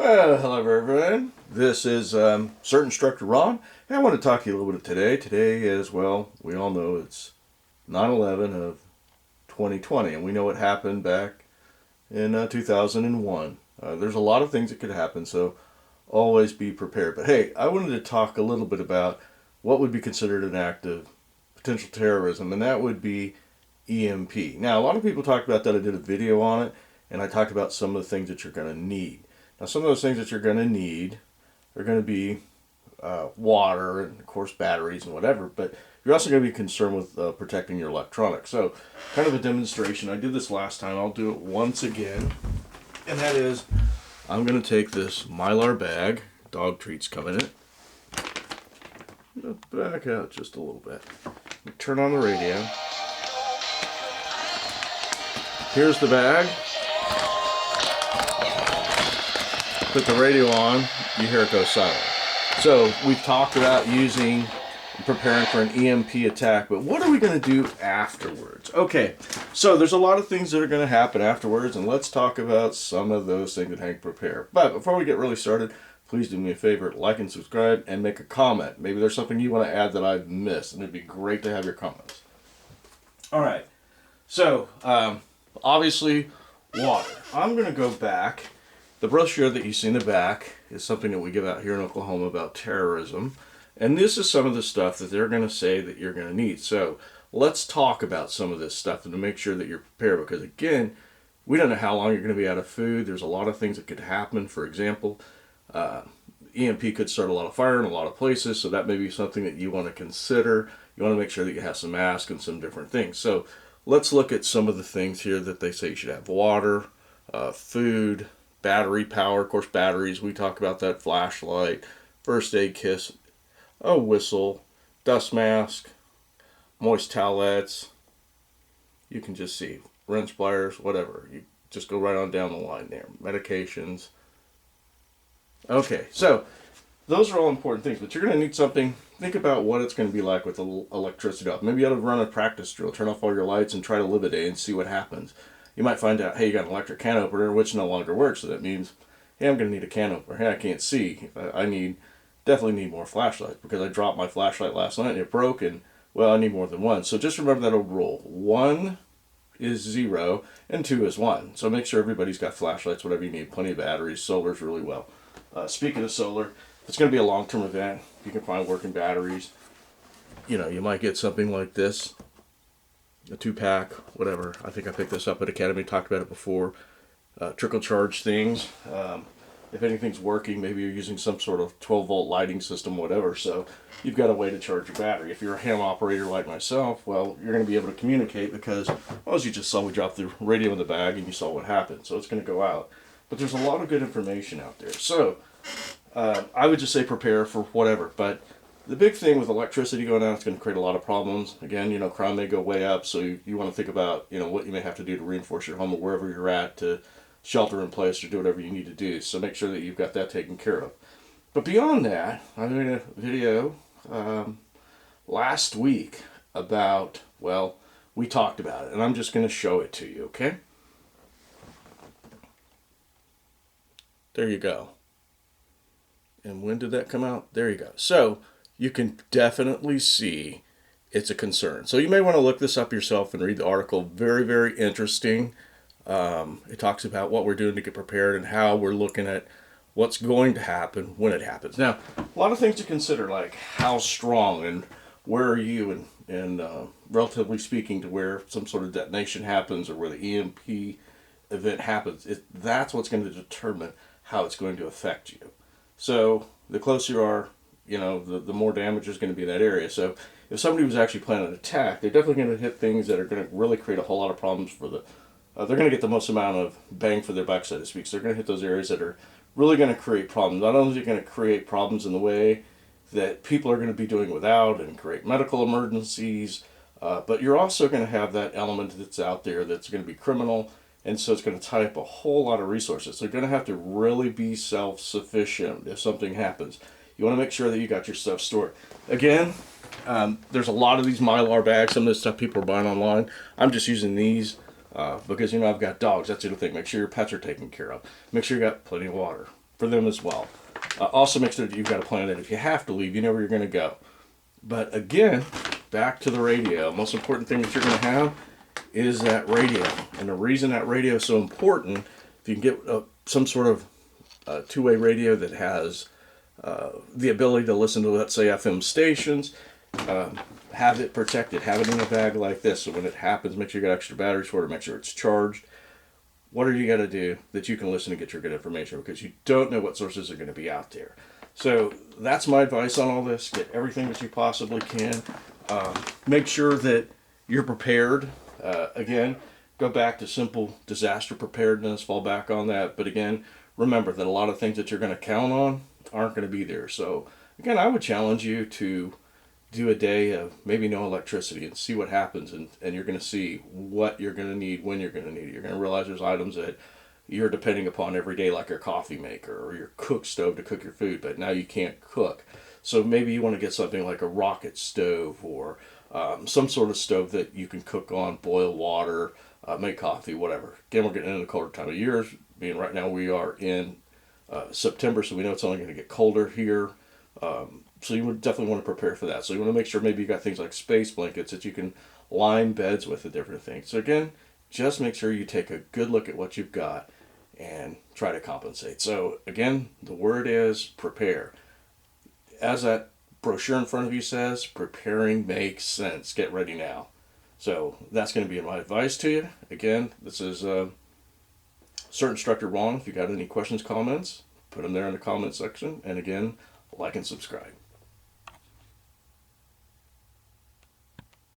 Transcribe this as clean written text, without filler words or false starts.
Well, hello everyone. This is CERT Instructor Ron, and I want to talk to you a little bit of today. Today is, well, we all know it's 9/11 of 2020, and we know what happened back in 2001. There's a lot of things that could happen, so always be prepared. But hey, I wanted to talk a little bit about what would be considered an act of potential terrorism, and that would be EMP. Now, a lot of people talked about that. I did a video on it, and I talked about some of the things that you're going to need. Now, some of those things that you're going to need are going to be water and, of course, batteries and whatever, but you're also going to be concerned with protecting your electronics. So, kind of a demonstration. I did this last time. I'll do it once again, and that is I'm going to take this Mylar bag. Dog treats come in it. Back out just a little bit. Turn on the radio. Here's the bag. Put the radio on, you hear it go silent. So we've talked about preparing for an EMP attack, but what are we going to do afterwards? Okay, so there's a lot of things that are going to happen afterwards, and let's talk about some of those things that Hank prepare. But before we get really started, please do me a favor, like and subscribe, and make a comment. Maybe there's something you want to add that I've missed, and it'd be great to have your comments. All right, so obviously water. I'm going to go back. The brochure that you see in the back is something that we give out here in Oklahoma about terrorism. And this is some of the stuff that they're going to say that you're going to need. So let's talk about some of this stuff and to make sure that you're prepared. Because again, we don't know how long you're going to be out of food. There's a lot of things that could happen. For example, EMP could start a lot of fire in a lot of places. So that may be something that you want to consider. You want to make sure that you have some masks and some different things. So let's look at some of the things here that they say you should have. Water, food, battery power, of course batteries, we talk about that, flashlight, first aid kit, a whistle, dust mask, moist towelettes, you can just see, wrench pliers, whatever, you just go right on down the line there, medications. Okay, so those are all important things, but you're going to need something. Think about what it's going to be like with electricity off. Maybe you ought to run a practice drill, turn off all your lights and try to live a day and see what happens. You might find out, hey, you got an electric can opener, which no longer works. So that means, hey, I'm going to need a can opener. Hey, I can't see. I definitely need more flashlights because I dropped my flashlight last night and it broke. And, well, I need more than one. So just remember that old rule. 1 is 0 and 2 is 1. So make sure everybody's got flashlights, whatever you need. Plenty of batteries. Solar's really well. Speaking of solar, it's going to be a long-term event. You can find working batteries. You know, you might get something like this. A 2-pack, whatever. I think I picked this up at Academy, talked about it before. Trickle charge things. If anything's working, maybe you're using some sort of 12-volt lighting system, whatever. So you've got a way to charge your battery. If you're a ham operator like myself, well, you're going to be able to communicate because, well, as you just saw, we dropped the radio in the bag and you saw what happened. So it's going to go out. But there's a lot of good information out there. So I would just say prepare for whatever. But the big thing with electricity going out, it's going to create a lot of problems. Again, you know, crime may go way up, so you want to think about, you know, what you may have to do to reinforce your home or wherever you're at to shelter in place or do whatever you need to do. So make sure that you've got that taken care of. But beyond that, I made a video last week about, well, we talked about it, and I'm just going to show it to you, okay? There you go. And when did that come out? There you go. So you can definitely see it's a concern. So you may want to look this up yourself and read the article. Very, very interesting. It talks about what we're doing to get prepared and how we're looking at what's going to happen when it happens. Now, a lot of things to consider, like how strong and where are you and relatively speaking to where some sort of detonation happens or where the EMP event happens. That's what's going to determine how it's going to affect you. So the closer you are, you know, the more damage is going to be in that area. So if somebody was actually planning an attack, they're definitely going to hit things that are going to really create a whole lot of problems for they're going to get the most amount of bang for their buck, so to speak. So they're going to hit those areas that are really going to create problems. Not only are they going to create problems in the way that people are going to be doing without and create medical emergencies, but you're also going to have that element that's out there that's going to be criminal, and so it's going to tie up a whole lot of resources. So you're going to have to really be self-sufficient if something happens. You want to make sure that you got your stuff stored. Again, there's a lot of these Mylar bags, some of the stuff people are buying online. I'm just using these because, you know, I've got dogs. That's the other thing. Make sure your pets are taken care of. Make sure you got plenty of water. for them as well. Also make sure that you've got a plan that if you have to leave, you know where you're going to go. But again, back to the radio. Most important thing that you're going to have is that radio. And the reason that radio is so important, if you can get some sort of two-way radio that has the ability to listen to, let's say, FM stations, have it protected, have it in a bag like this, so when it happens, make sure you got extra batteries for it, make sure it's charged. What are you got to do that you can listen and get your good information, because you don't know what sources are going to be out there. So that's my advice on all this. Get everything that you possibly can. Make sure that you're prepared. Again, go back to simple disaster preparedness, fall back on that. But again, remember that a lot of things that you're going to count on aren't going to be there. So again, I would challenge you to do a day of maybe no electricity and see what happens, and you're going to see what you're going to need, when you're going to need it. You're going to realize there's items that you're depending upon every day, like your coffee maker or your cook stove to cook your food, but now you can't cook. So maybe you want to get something like a rocket stove, or some sort of stove that you can cook on, boil water, make coffee, whatever. Again, we're getting into the colder time of year, being right now we are in September, so we know it's only going to get colder here. So you would definitely want to prepare for that. So you want to make sure maybe you got things like space blankets that you can line beds with, and different things. So again, just make sure you take a good look at what you've got and try to compensate. So again, the word is prepare. As that brochure in front of you says, preparing makes sense. Get ready now. So that's going to be my advice to you. Again, this is CERT Instructor Ron. If you got any questions, comments, put them there in the comment section. And again, like and subscribe.